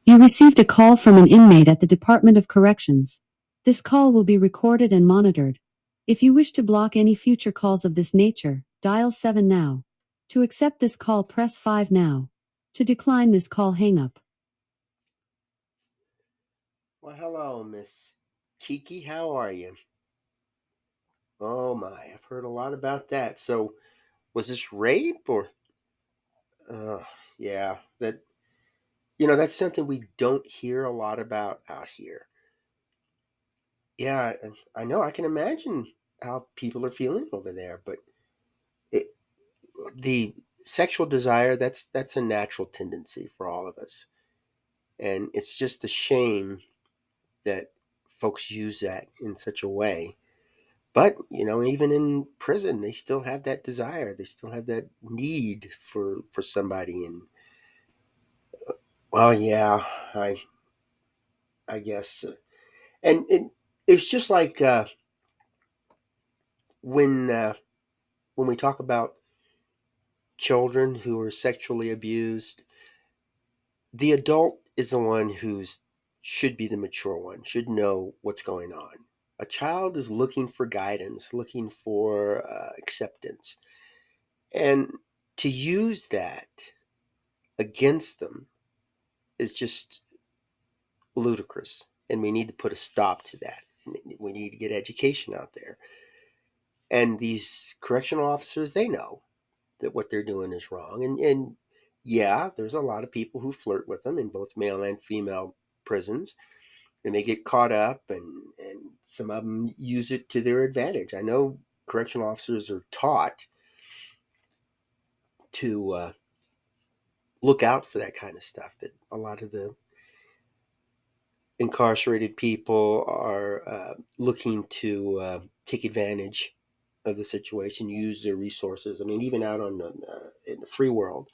You received a call from an inmate at the Department of Corrections. This call will be recorded and monitored. If you wish to block any future calls of this nature, dial 7 now. To accept this call, press 5 now. To decline this call, hang up. Well, hello, Miss Kiki. How are you? Oh my, I've heard a lot about that. So, was this rape or? Uh, yeah, that's something we don't hear a lot about out here. Yeah, I know. I can imagine how people are feeling over there, but it, the sexual desire that's a natural tendency for all of us, and it's just a shame that folks use that in such a way. But, even in prison, they still have that desire. They still have that need for somebody. And, well, yeah, I guess. And it's just like when uh, when we talk about children who are sexually abused, the adult is the one who's should be the mature one, should know what's going on. A child is looking for guidance, looking for acceptance. And to use that against them is just ludicrous. And we need to put a stop to that. We need to get education out there. And these correctional officers, they know that what they're doing is wrong. And yeah, there's a lot of people who flirt with them in both male and female prisons. And they get caught up, and some of them use it to their advantage. I know correctional officers are taught to look out for that kind of stuff, that a lot of the incarcerated people are looking to take advantage of the situation, use their resources. I mean, even out in the free world,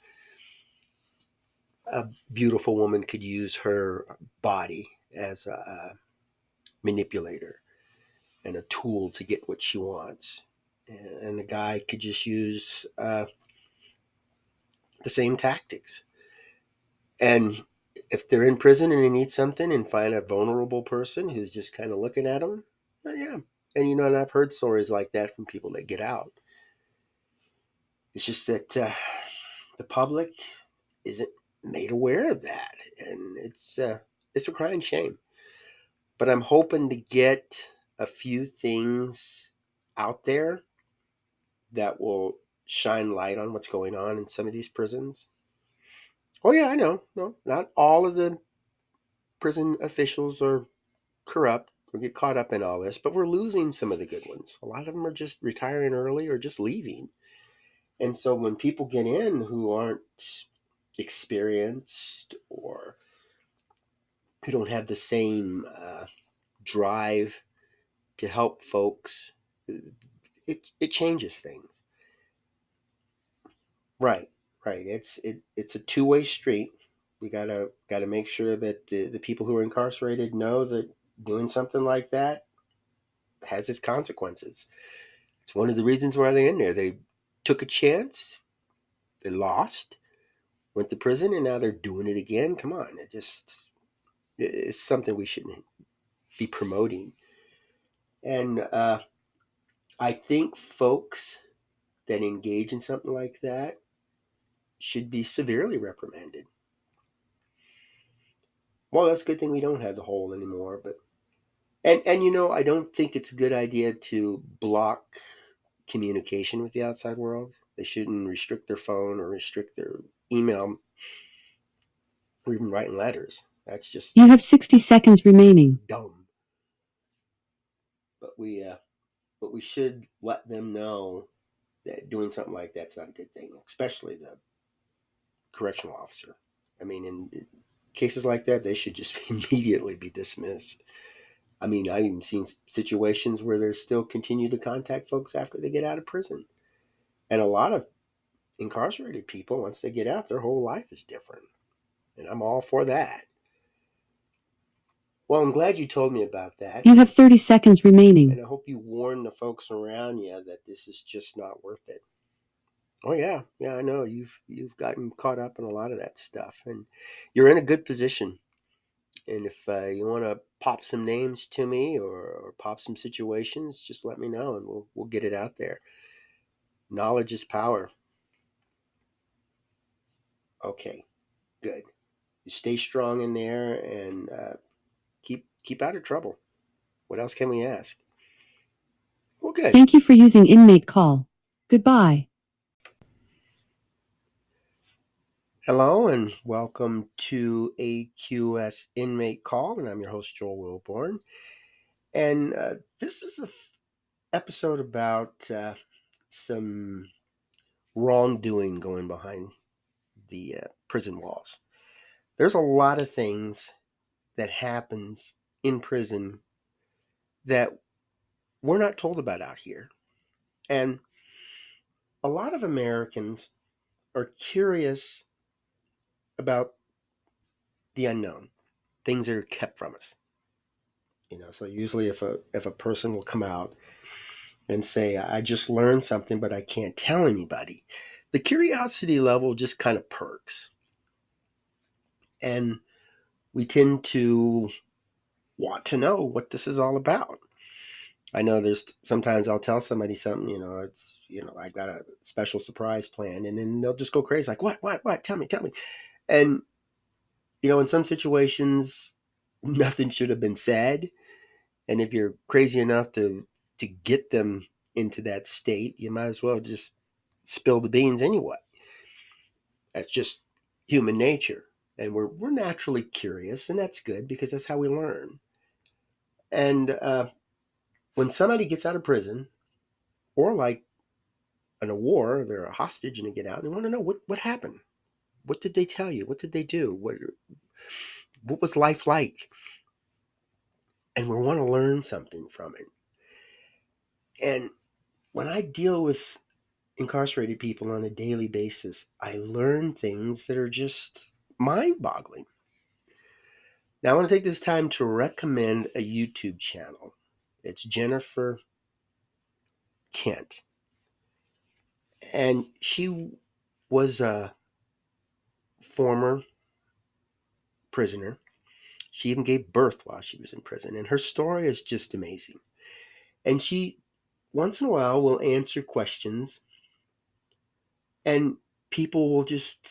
a beautiful woman could use her body as a manipulator and a tool to get what she wants. And a guy could just use the same tactics. And if they're in prison and they need something and find a vulnerable person who's just kind of looking at them, yeah. And and I've heard stories like that from people that get out. It's just that the public isn't made aware of that, and it's a crying shame. But I'm hoping to get a few things out there that will shine light on what's going on in some of these prisons. Oh yeah, I know. No, not all of the prison officials are corrupt or get caught up in all this, but we're losing some of the good ones. A lot of them are just retiring early or just leaving. And so when people get in who aren't experienced or who don't have the same drive to help folks, it changes things. Right, right. It's a two-way street. We gotta make sure that the people who are incarcerated know that doing something like that has its consequences. It's one of the reasons why they're in there. They took a chance, they lost, went to prison, and now they're doing it again. Come on, it's something we shouldn't be promoting. And I think folks that engage in something like that should be severely reprimanded. Well, that's a good thing we don't have the hole anymore. But and I don't think it's a good idea to block communication with the outside world. They shouldn't restrict their phone or restrict their email or even writing letters. That's just You have 60 seconds remaining. dumb. But we should let them know that doing something like that's not a good thing, especially the correctional officer. I mean, in cases like that, they should just immediately be dismissed. I mean, I've even seen situations where they still continue to contact folks after they get out of prison. And a lot of incarcerated people, once they get out, their whole life is different. And I'm all for that. Well, I'm glad you told me about that. You have 30 seconds remaining. And I hope you warn the folks around you that this is just not worth it. Oh yeah, yeah, I know you've gotten caught up in a lot of that stuff, and you're in a good position. And if you want to pop some names to me or pop some situations, just let me know and we'll get it out there. Knowledge is power. Okay, good. You stay strong in there and keep out of trouble. What else can we ask? Well, good. Thank you for using Inmate Call. Goodbye. Hello and welcome to AQS Inmate Call, and I'm your host Joel Wilborn. And this is an episode about some wrongdoing going behind the prison walls. There's a lot of things that happens in prison that we're not told about out here, and a lot of Americans are curious about the unknown, things that are kept from us. So usually if a person will come out and say, I just learned something, but I can't tell anybody, the curiosity level just kind of perks. And we tend to want to know what this is all about. I know there's sometimes I'll tell somebody something, I got a special surprise plan, and then they'll just go crazy, like, what? Tell me. And, in some situations, nothing should have been said. And if you're crazy enough to get them into that state, you might as well just spill the beans anyway. That's just human nature. And we're naturally curious, and that's good because that's how we learn. And when somebody gets out of prison, or like in a war, they're a hostage and they get out, and they want to know what happened. What did they tell you? What did they do? What was life like? And we want to learn something from it. And when I deal with incarcerated people on a daily basis, I learn things that are just mind boggling. Now, I want to take this time to recommend a YouTube channel. It's Jennifer Kent. And she was a former prisoner. She even gave birth while she was in prison. And her story is just amazing. And she, once in a while, will answer questions. And people will just,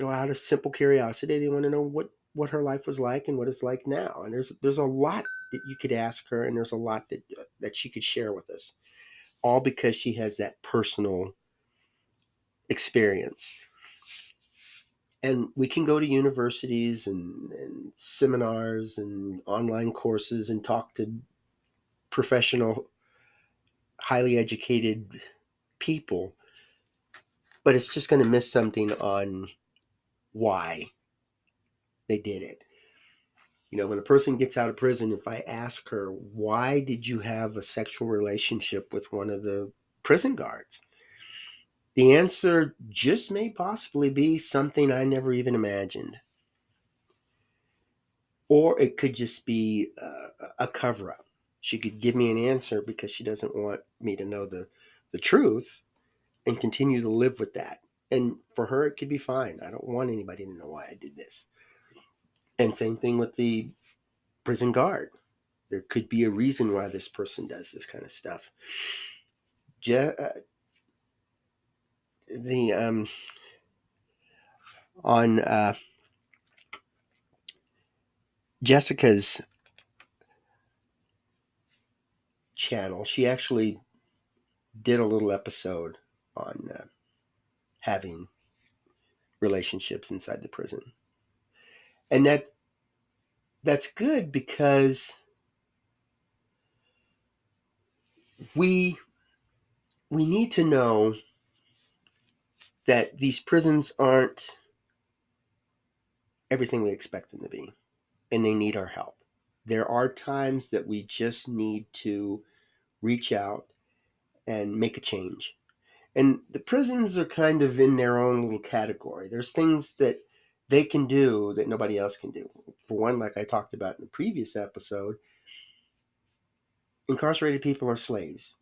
out of simple curiosity, they want to know what her life was like and what it's like now. And there's a lot that you could ask her, and there's a lot that she could share with us, all because she has that personal experience. And we can go to universities and seminars and online courses and talk to professional, highly educated people, but it's just going to miss something on why they did it. When a person gets out of prison, if I ask her, why did you have a sexual relationship with one of the prison guards? The answer just may possibly be something I never even imagined. Or it could just be a cover up. She could give me an answer because she doesn't want me to know the truth and continue to live with that. And for her, it could be fine. I don't want anybody to know why I did this. And same thing with the prison guard. There could be a reason why this person does this kind of stuff. The on Jessica's channel, she actually did a little episode on having relationships inside the prison, and that's good because we need to know that these prisons aren't everything we expect them to be, and they need our help. There are times that we just need to reach out and make a change. And the prisons are kind of in their own little category. There's things that they can do that nobody else can do. For one, like I talked about in the previous episode, incarcerated people are slaves,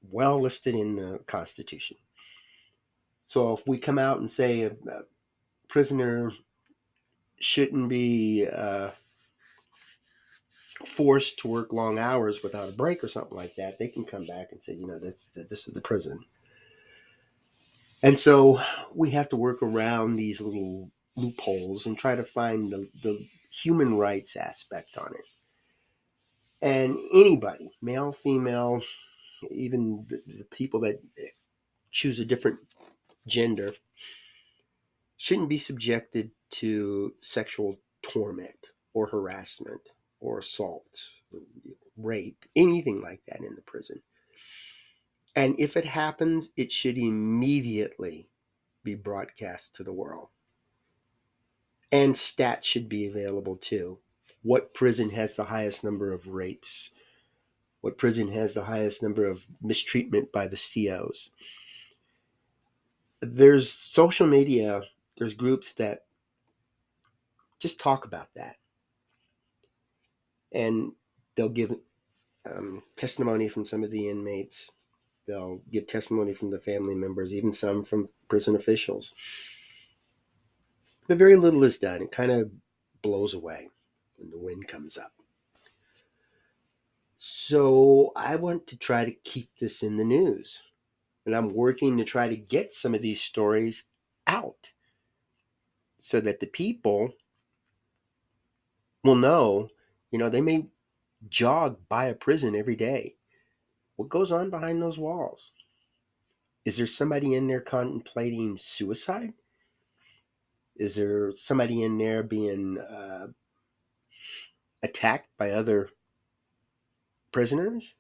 well listed in the Constitution. So if we come out and say a prisoner shouldn't be forced to work long hours without a break or something like that. They can come back and say, this is the prison. And so we have to work around these little loopholes and try to find the human rights aspect on it. And anybody, male, female, even the people that choose a different gender, shouldn't be subjected to sexual torment or harassment or assault, rape, anything like that in the prison. And if it happens, it should immediately be broadcast to the world. And stats should be available too. What prison has the highest number of rapes? What prison has the highest number of mistreatment by the COs? There's social media, there's groups that just talk about that. And they'll give testimony from some of the inmates. They'll give testimony from the family members, even some from prison officials. But very little is done. It kind of blows away when the wind comes up. So I want to try to keep this in the news. And I'm working to try to get some of these stories out so that the people will know, they may jog by a prison every day. What goes on behind those walls? Is there somebody in there contemplating suicide? Is there somebody in there being attacked by other prisoners?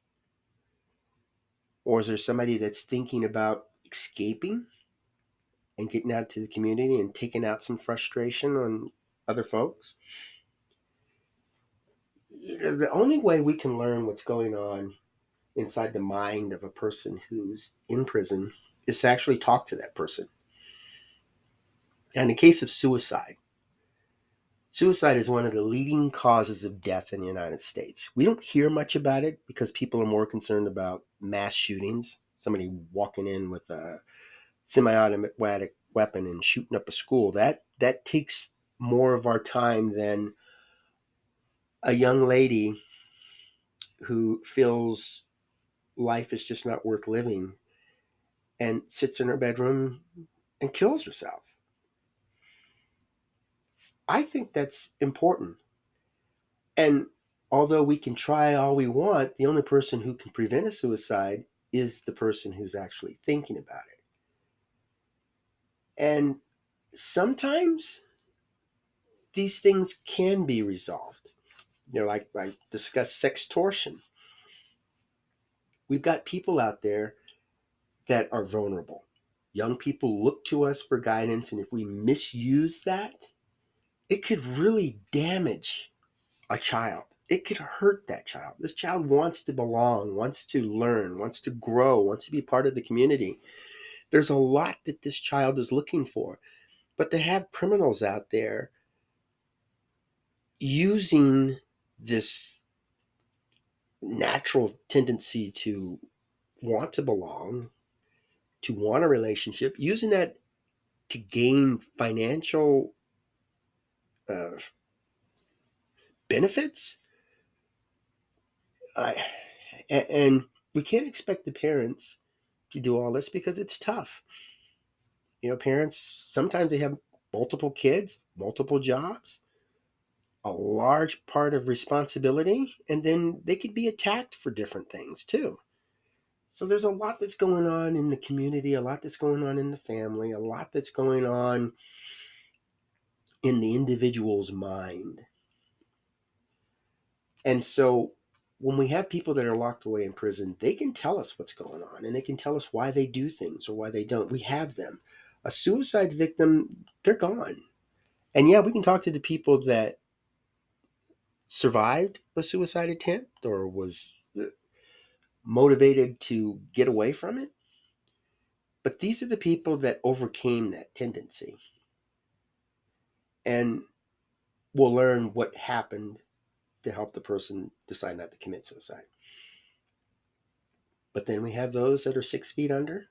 Or is there somebody that's thinking about escaping and getting out to the community and taking out some frustration on other folks? The only way we can learn what's going on inside the mind of a person who's in prison is to actually talk to that person. And in the case of suicide, suicide is one of the leading causes of death in the United States. We don't hear much about it because people are more concerned about mass shootings, somebody walking in with a semi-automatic weapon and shooting up a school. That takes more of our time than a young lady who feels life is just not worth living and sits in her bedroom and kills herself. I think that's important. And although we can try all we want, the only person who can prevent a suicide is the person who's actually thinking about it. And sometimes these things can be resolved. Like I discussed sextortion. We've got people out there that are vulnerable. Young people look to us for guidance, and if we misuse that, it could really damage a child. It could hurt that child. This child wants to belong, wants to learn, wants to grow, wants to be part of the community. There's a lot that this child is looking for. But to have criminals out there using this natural tendency to want to belong, to want a relationship, using that to gain financial uh, benefits, and we can't expect the parents to do all this because it's tough. Parents sometimes they have multiple kids, multiple jobs, a large part of responsibility, and then they could be attacked for different things too. So there's a lot that's going on in the community, a lot that's going on in the family, a lot that's going on in the individual's mind. And so when we have people that are locked away in prison, they can tell us what's going on and they can tell us why they do things or why they don't. We have them. A suicide victim, they're gone. And yeah, we can talk to the people that survived a suicide attempt or was motivated to get away from it. But these are the people that overcame that tendency and will learn what happened to help the person decide not to commit suicide. But then we have those that are 6 feet under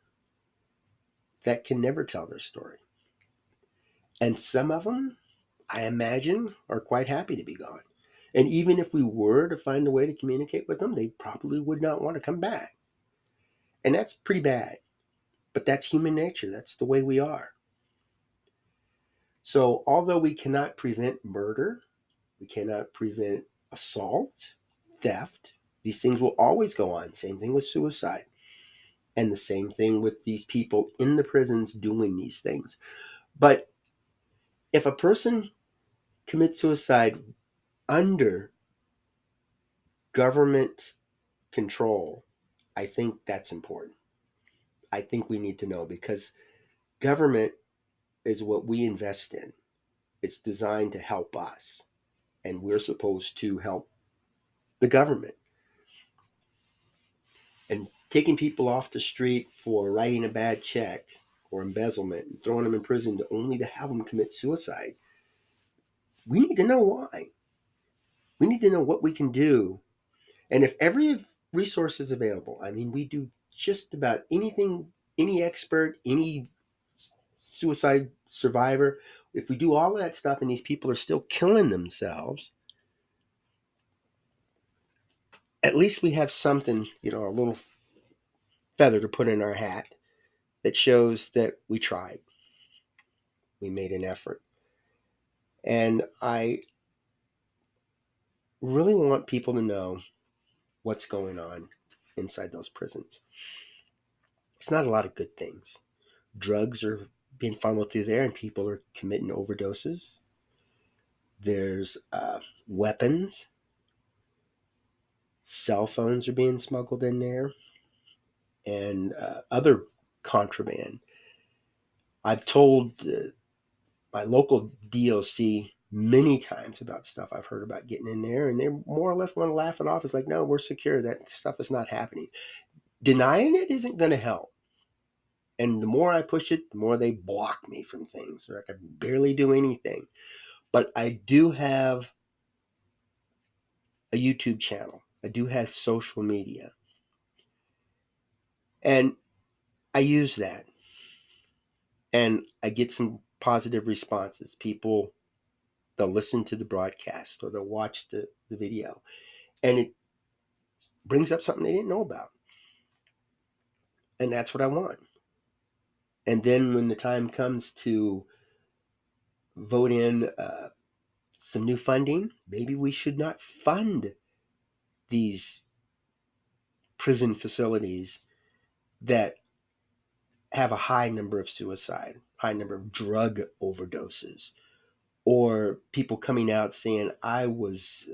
that can never tell their story. And some of them I imagine, are quite happy to be gone. And even if we were to find a way to communicate with them, they probably would not want to come back. And that's pretty bad. But that's human nature. That's the way we are. So, although we cannot prevent murder, we cannot prevent assault, theft, these things will always go on. Same thing with suicide. And the same thing with these people in the prisons doing these things. But if a person commits suicide under government control, I think that's important. I think we need to know because government is what we invest in. It's designed to help us, and we're supposed to help the government. And taking people off the street for writing a bad check or embezzlement and throwing them in prison only to have them commit suicide, we need to know why. We need to know what we can do. And if every resource is available, I mean, we do just about anything, any expert, any suicide survivor, if we do all of that stuff and these people are still killing themselves, at least we have something, a little feather to put in our hat that shows that we tried. We made an effort. And I really want people to know what's going on inside those prisons. It's not a lot of good things. Drugs are being funneled through there and people are committing overdoses. There's weapons. Cell phones are being smuggled in there and other contraband. I've told my local DOC many times about stuff I've heard about getting in there, and they more or less want to laugh it off. It's like, no, we're secure. That stuff is not happening. Denying it isn't going to help. And the more I push it, the more they block me from things. I can barely do anything. But I do have a YouTube channel. I do have social media. And I use that. And I get some positive responses. People, they'll listen to the broadcast or they'll watch the video. And it brings up something they didn't know about. And that's what I want. And then when the time comes to vote in some new funding, maybe we should not fund these prison facilities that have a high number of suicide, high number of drug overdoses, or people coming out saying, I was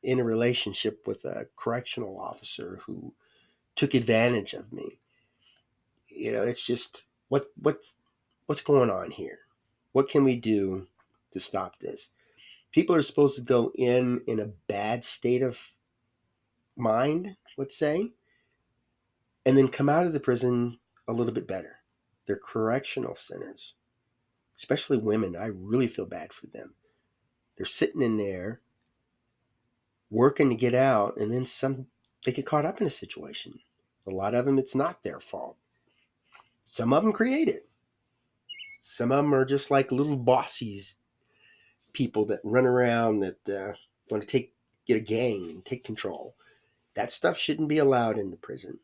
in a relationship with a correctional officer who took advantage of me. It's just what's going on here? What can we do to stop this? People are supposed to go in a bad state of mind, let's say, and then come out of the prison a little bit better. They're correctional centers, especially women. I really feel bad for them. They're sitting in there working to get out, and then they get caught up in a situation. A lot of them, it's not their fault. Some of them create it. Some of them are just like little bossies people that run around that want to get a gang and take control. That stuff shouldn't be allowed in the prison.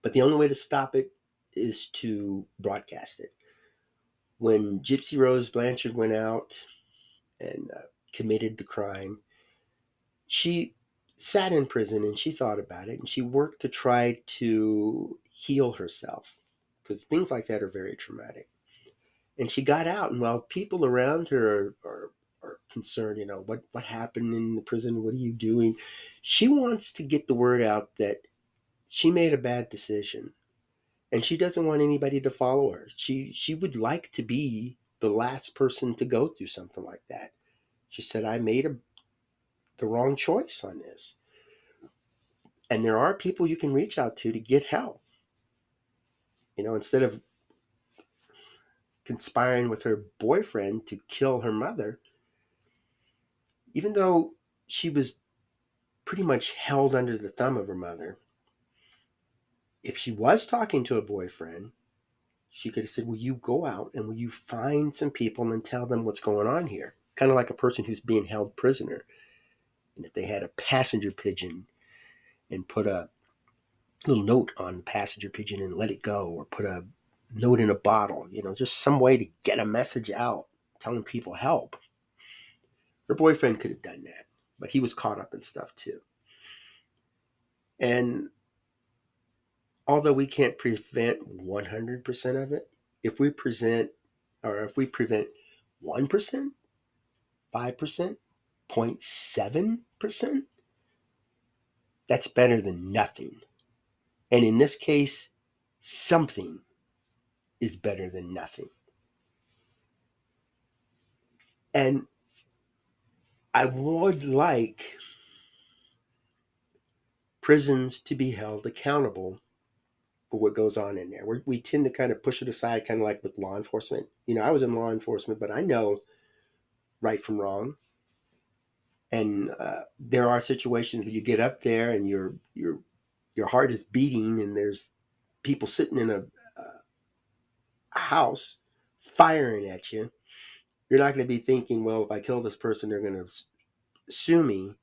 But the only way to stop it is to broadcast it. When Gypsy Rose Blanchard went out and committed the crime, she sat in prison and she thought about it and she worked to try to heal herself because things like that are very traumatic. And she got out, and while people around her are concerned, what happened in the prison? What are you doing? She wants to get the word out that she made a bad decision and she doesn't want anybody to follow her. She would like to be the last person to go through something like that. She said, I made the wrong choice on this. And there are people you can reach out to get help. Instead of conspiring with her boyfriend to kill her mother, even though she was pretty much held under the thumb of her mother, if she was talking to a boyfriend, she could have said, will you go out and will you find some people and tell them what's going on here? Kind of like a person who's being held prisoner. And if they had a passenger pigeon and put a little note on the passenger pigeon and let it go, or put a note in a bottle, just some way to get a message out telling people help. Her boyfriend could have done that, but he was caught up in stuff too. And although we can't prevent 100% of it, if we prevent 1%, 5%, 0.7%, that's better than nothing. And in this case, something is better than nothing. And I would like prisons to be held accountable for what goes on in there. We tend to kind of push it aside, kind of like with law enforcement. I was in law enforcement, but I know right from wrong. And there are situations where you get up there and your heart is beating, and there's people sitting in a house firing at you. You're not going to be thinking, well, if I kill this person, they're going to sue me.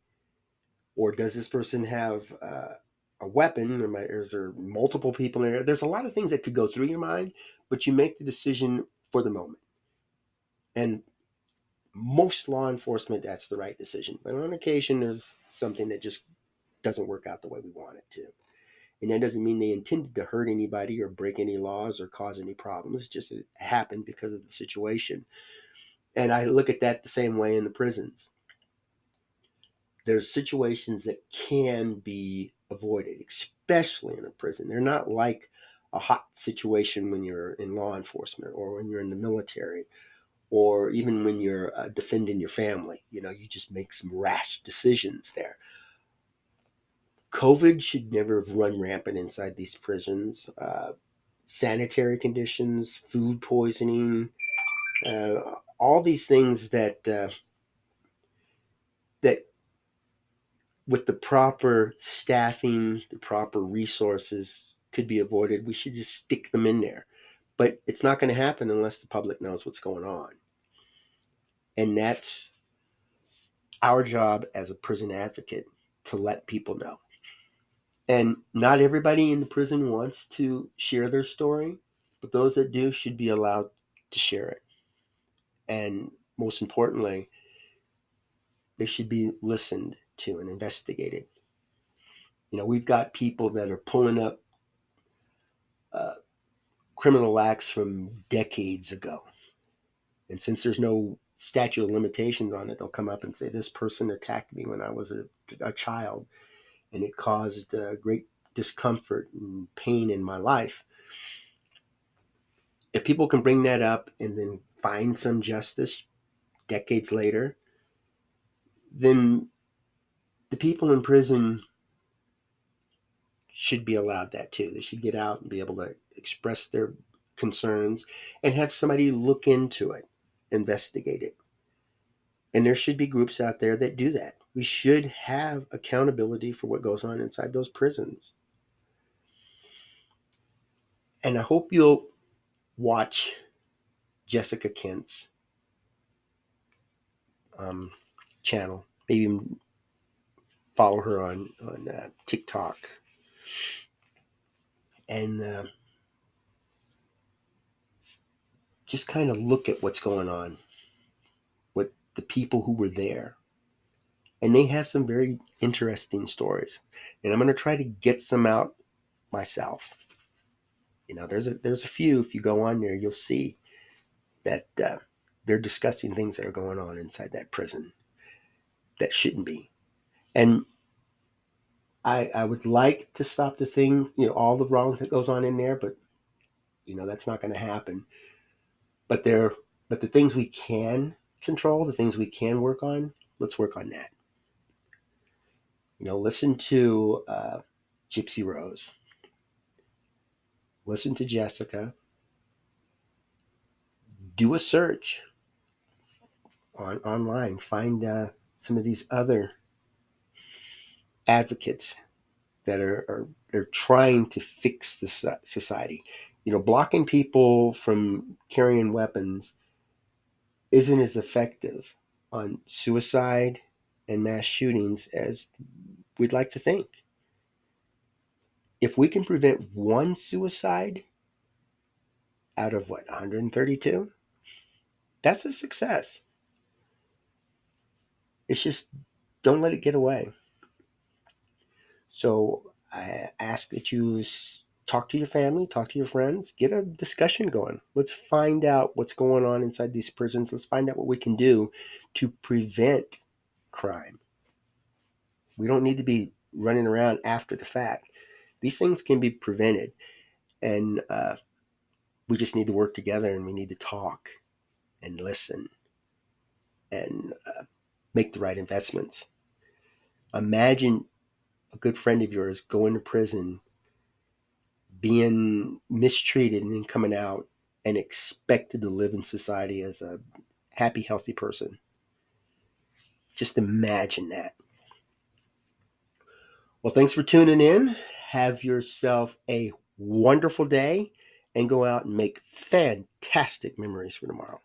Or does this person have a weapon? Or is there multiple people in there? There's a lot of things that could go through your mind, but you make the decision for the moment. And most law enforcement, that's the right decision. But on occasion, there's something that just doesn't work out the way we want it to. And that doesn't mean they intended to hurt anybody or break any laws or cause any problems. It's just it happened because of the situation. And I look at that the same way in the prisons. There's situations that can be avoided, especially in a prison. They're not like a hot situation when you're in law enforcement or when you're in the military or even when you're defending your family. You just make some rash decisions there. COVID should never have run rampant inside these prisons. Sanitary conditions, food poisoning, all these things that with the proper staffing, the proper resources could be avoided. We should just stick them in there. But it's not going to happen unless the public knows what's going on. And that's our job as a prison advocate, to let people know. And not everybody in the prison wants to share their story, but those that do should be allowed to share it. And most importantly, they should be listened to and investigated. We've got people that are pulling up criminal acts from decades ago. And since there's no statute of limitations on it, they'll come up and say, this person attacked me when I was a child, and it caused great discomfort and pain in my life. If people can bring that up and then find some justice decades later, then the people in prison should be allowed that too. They should get out and be able to express their concerns and have somebody look into it, investigate it. And there should be groups out there that do that. We should have accountability for what goes on inside those prisons. And I hope you'll watch Jessica Kent's channel. Maybe even follow her on TikTok. And just kind of look at what's going on with the people who were there. And they have some very interesting stories. And I'm going to try to get some out myself. There's a few. If you go on there, you'll see that they're discussing things that are going on inside that prison that shouldn't be. And I would like to stop the thing, all the wrong that goes on in there, but that's not going to happen. But the things we can control, the things we can work on, let's work on that. Listen to Gypsy Rose. Listen to Jessica. Do a search online. Find some of these other advocates that are trying to fix the society. Blocking people from carrying weapons isn't as effective on suicide and mass shootings as we'd like to think. If we can prevent one suicide out of 132, that's a success. It's just don't let it get away. So I ask that you talk to your family, talk to your friends, get a discussion going. Let's find out what's going on inside these prisons. Let's find out what we can do to prevent crime. We don't need to be running around after the fact. These things can be prevented, and we just need to work together, and we need to talk and listen and make the right investments. Imagine a good friend of yours going to prison, being mistreated, and then coming out and expected to live in society as a happy, healthy person. Just imagine that. Well, thanks for tuning in. Have yourself a wonderful day and go out and make fantastic memories for tomorrow.